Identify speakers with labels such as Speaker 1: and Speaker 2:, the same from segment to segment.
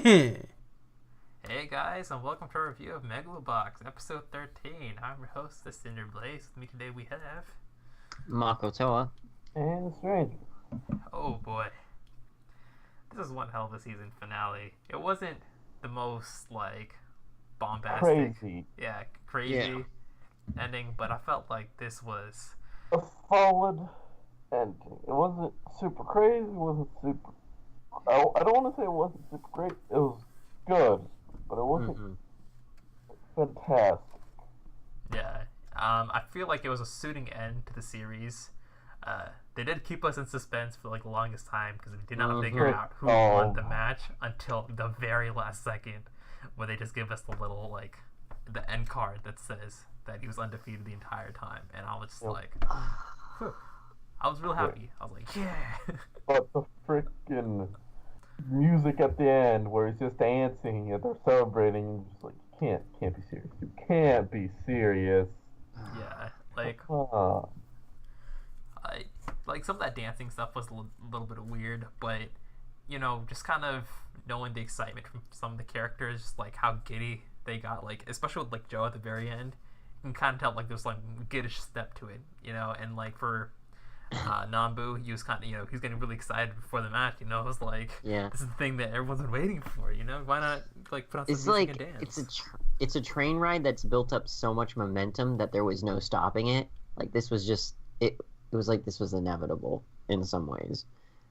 Speaker 1: Hey guys, and welcome to our review of Megalo Box, episode 13. I'm your host, the Cinder Blaze. With me today we have...
Speaker 2: Makotoa.
Speaker 3: And Stranger.
Speaker 1: Oh boy. This is one hell of a season finale. It wasn't the most, bombastic...
Speaker 3: Crazy.
Speaker 1: Yeah, crazy ending, but I felt like this was...
Speaker 3: A solid ending. It wasn't super crazy, it wasn't super... I don't want to say it wasn't super great, it was good, but it wasn't fantastic.
Speaker 1: Yeah. I feel like it was a suiting end to the series. They did keep us in suspense for the longest time because we did not figure out who won the match until the very last second, where they just give us the little the end card that says that he was undefeated the entire time, and I was just whew. I was real happy. I was like, yeah.
Speaker 3: But the freaking music at the end, where he's just dancing and they're celebrating, and just you can't be serious. You can't be serious.
Speaker 1: Yeah, some of that dancing stuff was a little bit weird, but just kind of knowing the excitement from some of the characters, just how giddy they got, especially with Joe at the very end, you can kind of tell there's giddish step to it, and for Nambu, he was kind of, he was getting really excited before the match, it was this is the thing that everyone's been waiting for, why not put on some music and dance?
Speaker 2: It's a train ride that's built up so much momentum that there was no stopping it. This was just it was this was inevitable in some ways,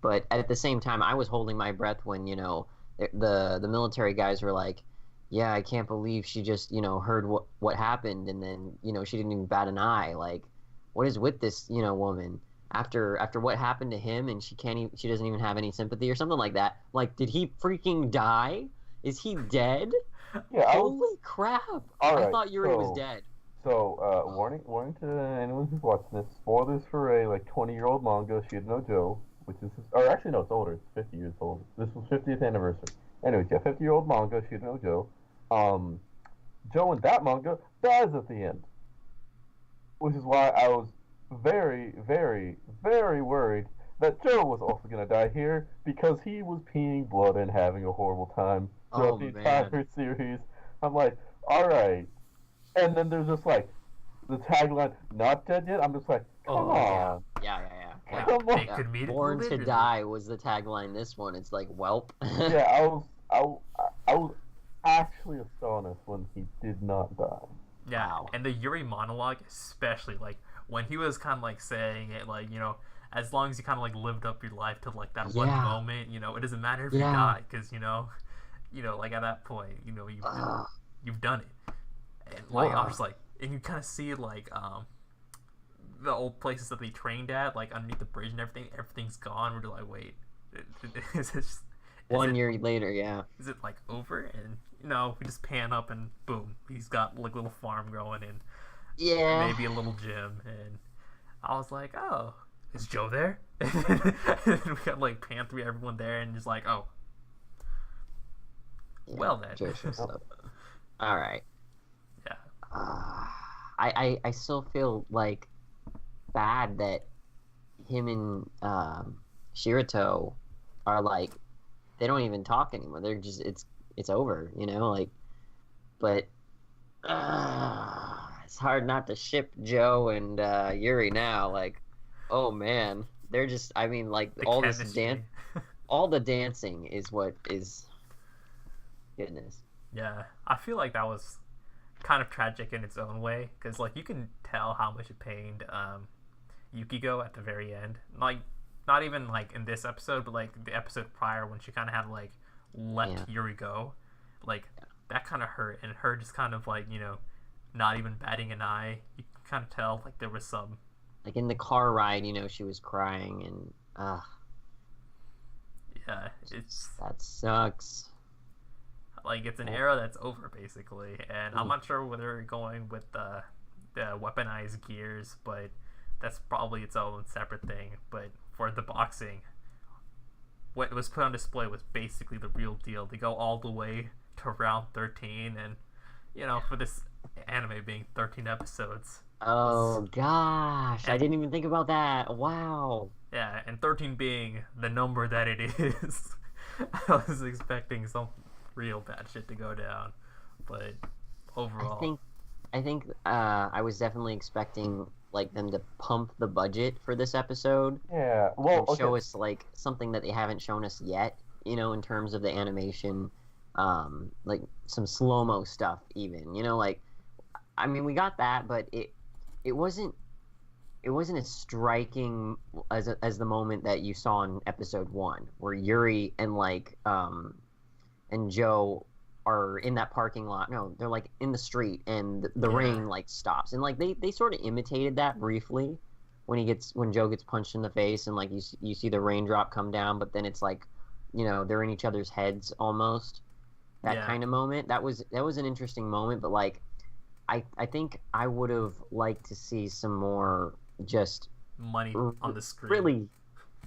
Speaker 2: but at the same time I was holding my breath when the military guys were like, yeah, I can't believe she just heard what happened, and then she didn't even bat an eye. What is with this woman? After what happened to him, and she doesn't even have any sympathy or something like that. Did he freaking die? Is he dead?
Speaker 3: Yeah.
Speaker 2: Holy crap! I thought Yuri was dead.
Speaker 3: So, warning to anyone who's watching this. Spoilers for a 20-year-old manga, Shida Joe, which is, or actually no, it's older. It's 50 years old. This was 50th anniversary. Anyways, yeah, 50-year-old manga, Shida Joe. Joe in that manga dies at the end, which is why I was very, very, very worried that Joe was also gonna die here, because he was peeing blood and having a horrible time throughout the entire series. I'm like, alright. And then there's just the tagline, "Not dead yet." I'm just come on.
Speaker 2: Yeah.
Speaker 3: Come on.
Speaker 1: Could meet
Speaker 2: Born to die was the tagline. This one, it's welp.
Speaker 3: Yeah, I was actually astonished when he did not die.
Speaker 1: Yeah,
Speaker 2: wow.
Speaker 1: And the Yuri monologue, especially, when he was kind of saying it, as long as you kind of lived up your life to that one moment, it doesn't matter if you die, because at that point, you've done it. And I was and you kind of see the old places that they trained at, underneath the bridge and everything's gone. We're like, wait, is it just,
Speaker 2: 1 year later, yeah.
Speaker 1: Is it over? And we just pan up and boom, he's got a little farm growing and maybe a little gym. And I was like, oh, is Joe there? And we got pan through everyone there and just oh, well then.
Speaker 2: Joe shows up. All right.
Speaker 1: Yeah.
Speaker 2: I still feel bad that him and Shirato are they don't even talk anymore. They're just it's over, but it's hard not to ship Joe and Yuri now. Oh man, they're just all this all the dancing is what is goodness.
Speaker 1: Yeah, I feel like that was kind of tragic in its own way, because you can tell how much it pained Yukiko at the very end. Not even in this episode, but the episode prior, when she kind of had let Yuri go, that kind of hurt, and her just kind of not even batting an eye. You can kind of tell there was some
Speaker 2: in the car ride, she was crying, and
Speaker 1: yeah,
Speaker 2: that sucks.
Speaker 1: It's an era that's over, basically, and I'm not sure whether they're going with the weaponized gears, but that's probably its own separate thing. But for the boxing, what was put on display was basically the real deal. They go all the way to round 13, and for this anime being 13 episodes.
Speaker 2: Oh gosh, I didn't even think about that. Wow.
Speaker 1: Yeah, and 13 being the number that it is. I was expecting real bad shit to go down. But overall,
Speaker 2: I think I was definitely expecting like them to pump the budget for this episode
Speaker 3: Yeah. Well,
Speaker 2: and
Speaker 3: okay.
Speaker 2: show us like something that they haven't shown us yet, in terms of the animation, like some slow-mo stuff even, like I mean we got that, but it wasn't as striking as the moment that you saw in episode 1 where Yuri and and Joe are in that parking lot. No, they're like in the street and the rain like stops. And like they sort of imitated that briefly when Joe gets punched in the face and like you see the raindrop come down, but then it's like, they're in each other's heads almost. That kind of moment. That was an interesting moment, but like I think I would have liked to see some more just
Speaker 1: money on the screen.
Speaker 2: Really,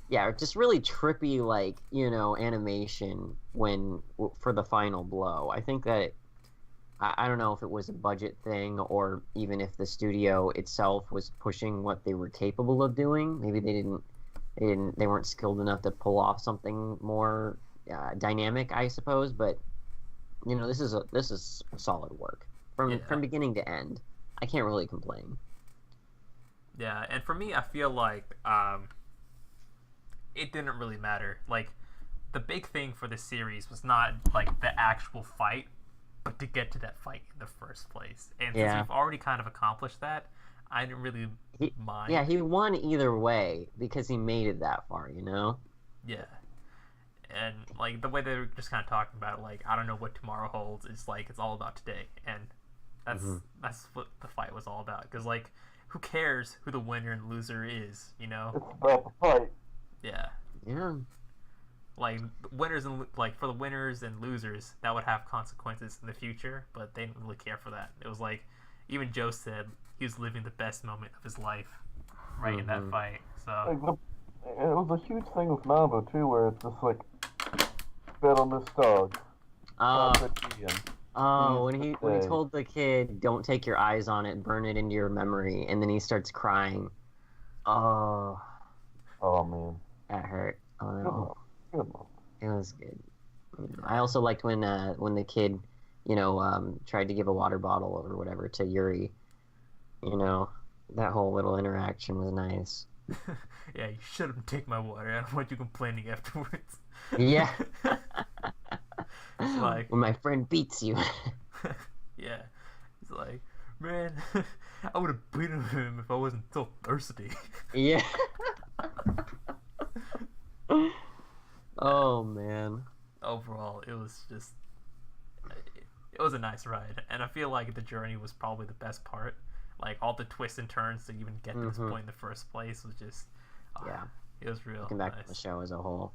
Speaker 2: yeah, just really trippy, like, animation for the final blow. I think that I don't know if it was a budget thing or even if the studio itself was pushing what they were capable of doing. Maybe they weren't skilled enough to pull off something more dynamic, I suppose. But this is solid work from beginning to end. I can't really complain.
Speaker 1: Yeah, and for me, I feel like it didn't really matter. Like, the big thing for this series was not, like, the actual fight, but to get to that fight in the first place. And since we've already kind of accomplished that, I didn't really mind.
Speaker 2: Yeah, he won either way because he made it that far,
Speaker 1: Yeah. And, like, the way they were just kind of talking about it, like, I don't know what tomorrow holds, it's like, it's all about today. And that's what the fight was all about. Because, like, who cares who the winner and loser is,
Speaker 3: It's about the fight.
Speaker 1: Yeah.
Speaker 2: Yeah.
Speaker 1: Like, for the winners and losers, that would have consequences in the future, but they didn't really care for that. It was like, even Joe said he was living the best moment of his life in that fight. So
Speaker 3: it was a huge thing with Mambo too, where it's just like, bet on this dog.
Speaker 2: When he told the kid, "Don't take your eyes on it, burn it into your memory," and then he starts crying. Oh
Speaker 3: man,
Speaker 2: that hurt. Oh no.
Speaker 3: Good one.
Speaker 2: It was good. I also liked when the kid, tried to give a water bottle or whatever to Yuri. That whole little interaction was nice.
Speaker 1: Yeah, you shouldn't take my water. I don't want you complaining afterwards.
Speaker 2: Yeah.
Speaker 1: It's like,
Speaker 2: when my friend beats you.
Speaker 1: Yeah. It's like, man, I would have beaten him if I wasn't so thirsty.
Speaker 2: Yeah. Oh man.
Speaker 1: Overall, it was a nice ride, and I feel like the journey was probably the best part. Like, all the twists and turns to even get to this point in the first place was just it was real
Speaker 2: looking back
Speaker 1: nice.
Speaker 2: at the show as a whole,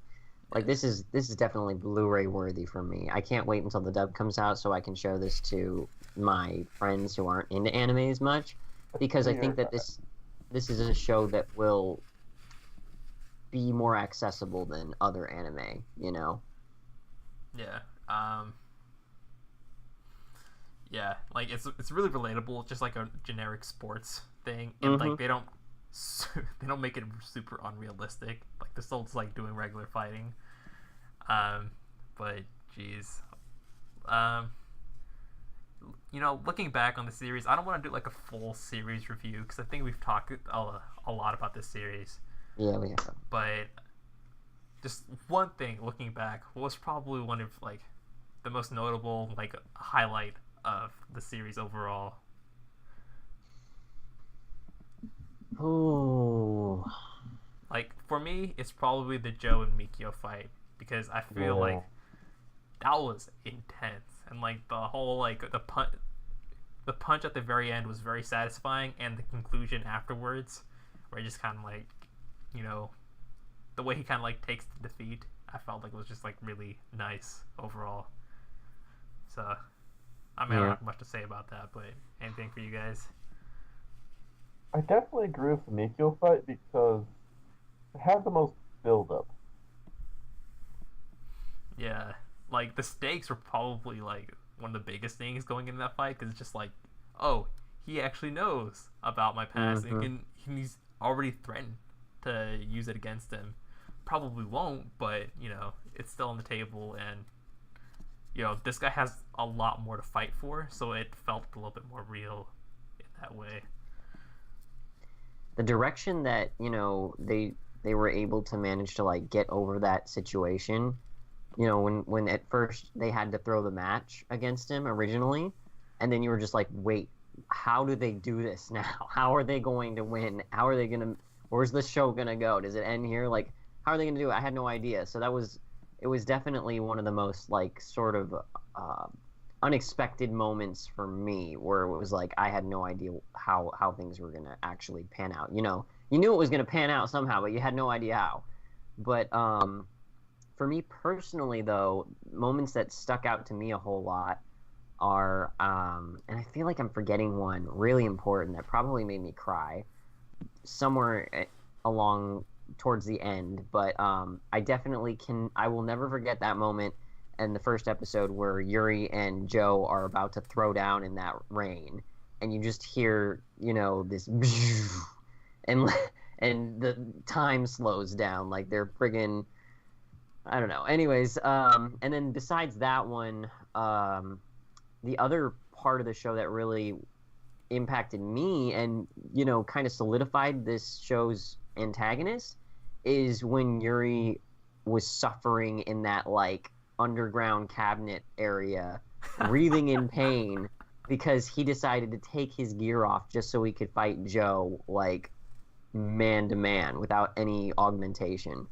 Speaker 2: like, this is definitely Blu-ray worthy for me. I can't wait until the dub comes out so I can show this to my friends who aren't into anime as much, because I think that this is a show that will be more accessible than other anime,
Speaker 1: Yeah. Yeah, like, it's really relatable. It's just like a generic sports thing, and like they don't make it super unrealistic. Like, they're still just like doing regular fighting. But geez, looking back on the series, I don't want to do like a full series review because I think we've talked a lot about this series.
Speaker 2: Yeah, we have.
Speaker 1: But just one thing, looking back, was probably one of like the most notable like highlight of the series overall.
Speaker 2: Oh.
Speaker 1: Like, for me, it's probably the Joe and Mikio fight, because I feel like that was intense, and like the whole like the punch at the very end was very satisfying, and the conclusion afterwards, where it just kind of like, the way he kind of like takes the defeat, I felt like it was just like really nice overall. So I don't have much to say about that, but anything for you guys?
Speaker 3: I definitely agree with the Mikio fight because it had the most build-up.
Speaker 1: Yeah, like the stakes were probably like one of the biggest things going in that fight, because it's just like, oh, he actually knows about my past, and he's already threatened to use it against him. Probably won't, but it's still on the table, and this guy has a lot more to fight for, so it felt a little bit more real in that way.
Speaker 2: The direction that they were able to manage to like get over that situation, when at first they had to throw the match against him originally, and then you were just like, wait, how do they do this now? How are they going to win? How are they gonna? Where's the show gonna go? Does it end here? Like, how are they gonna do it? I had no idea. So it was definitely one of the most like sort of unexpected moments for me, where it was like I had no idea how things were gonna actually pan out. You knew it was gonna pan out somehow, but you had no idea how. But for me personally, though, moments that stuck out to me a whole lot are, and I feel like I'm forgetting one really important that probably made me cry somewhere along towards the end, but I will never forget that moment in the first episode where Yuri and Joe are about to throw down in that rain, and you just hear, this and the time slows down, like they're friggin', I don't know. Anyways, and then besides that one, the other part of the show that really impacted me and, kind of solidified this show's antagonist is when Yuri was suffering in that, like, underground cabinet area, breathing in pain because he decided to take his gear off just so he could fight Joe, like, man to man without any augmentation.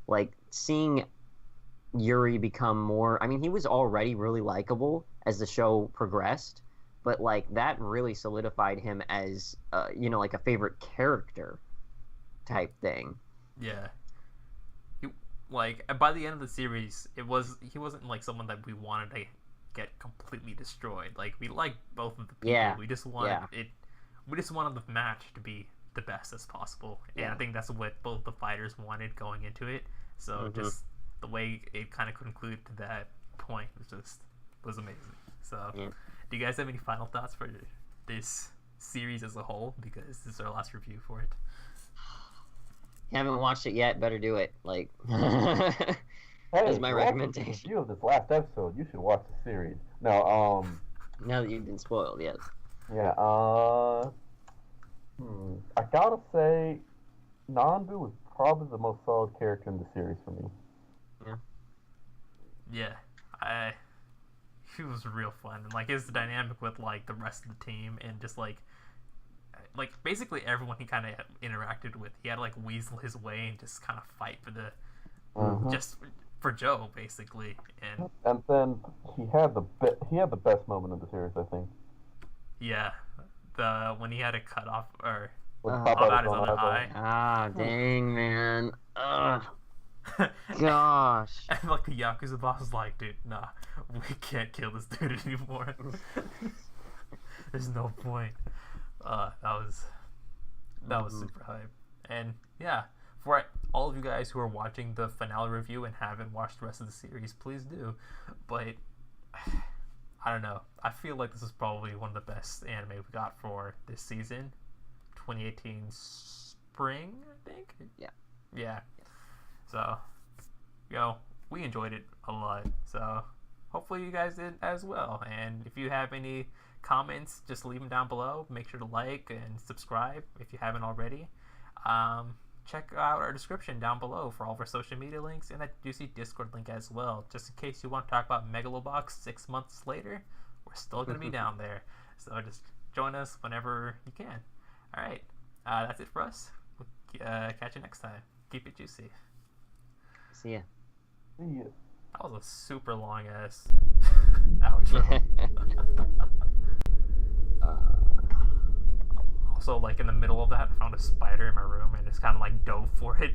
Speaker 2: Like, seeing Yuri become more... I mean, he was already really likable as the show progressed, but, like, that really solidified him as, like a favorite character type thing.
Speaker 1: Yeah. By the end of the series, he wasn't, like, someone that we wanted to get completely destroyed. Like, we liked both of the people.
Speaker 2: Yeah.
Speaker 1: We just wanted we just wanted the match to be the best as possible. And I think that's what both the fighters wanted going into it. So just the way it kind of concluded to that point was amazing. So, do you guys have any final thoughts for this series as a whole? Because this is our last review for it.
Speaker 2: You haven't watched it yet, better do it. Like,
Speaker 3: Hey,
Speaker 2: that's my
Speaker 3: if you watched
Speaker 2: recommendation.
Speaker 3: the review of this last episode, you should watch the series. No,
Speaker 2: Now that you've been spoiled, yes.
Speaker 3: yeah, I gotta say, Nanbu was probably the most solid character in the series for me.
Speaker 1: Yeah, he was real fun, and like his dynamic with like the rest of the team, and just like basically everyone he kind of interacted with, he had to like weasel his way and just kind of fight for the just for Joe basically, and
Speaker 3: then he had the best moment of the series, I think.
Speaker 1: Yeah, when he had to cut off or
Speaker 3: Pop
Speaker 1: pop out
Speaker 3: his
Speaker 1: his other eye.
Speaker 2: Ah, dang, man. Ugh. Gosh.
Speaker 1: And like the Yakuza boss is like, dude, nah, we can't kill this dude anymore. There's no point. That was super hype. And yeah, for all of you guys who are watching the finale review and haven't watched the rest of the series, please do. But I don't know. I feel like this is probably one of the best anime we got for this season. 2018 spring, I think? Yeah. So, we enjoyed it a lot. So, hopefully you guys did as well. And if you have any comments, just leave them down below. Make sure to like and subscribe if you haven't already. Check out our description down below for all of our social media links and that juicy Discord link as well. Just in case you want to talk about Megalobox 6 months later, we're still going to be down there. So just join us whenever you can. Alright, that's it for us. We'll catch you next time. Keep it juicy.
Speaker 2: See ya.
Speaker 3: See ya.
Speaker 1: That was a super long ass outro. Also, like in the middle of that, I found a spider in my room and just kind of like dove for it.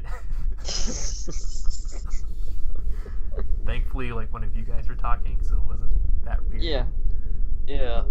Speaker 1: Thankfully, like one of you guys were talking, so it wasn't that weird.
Speaker 2: Yeah.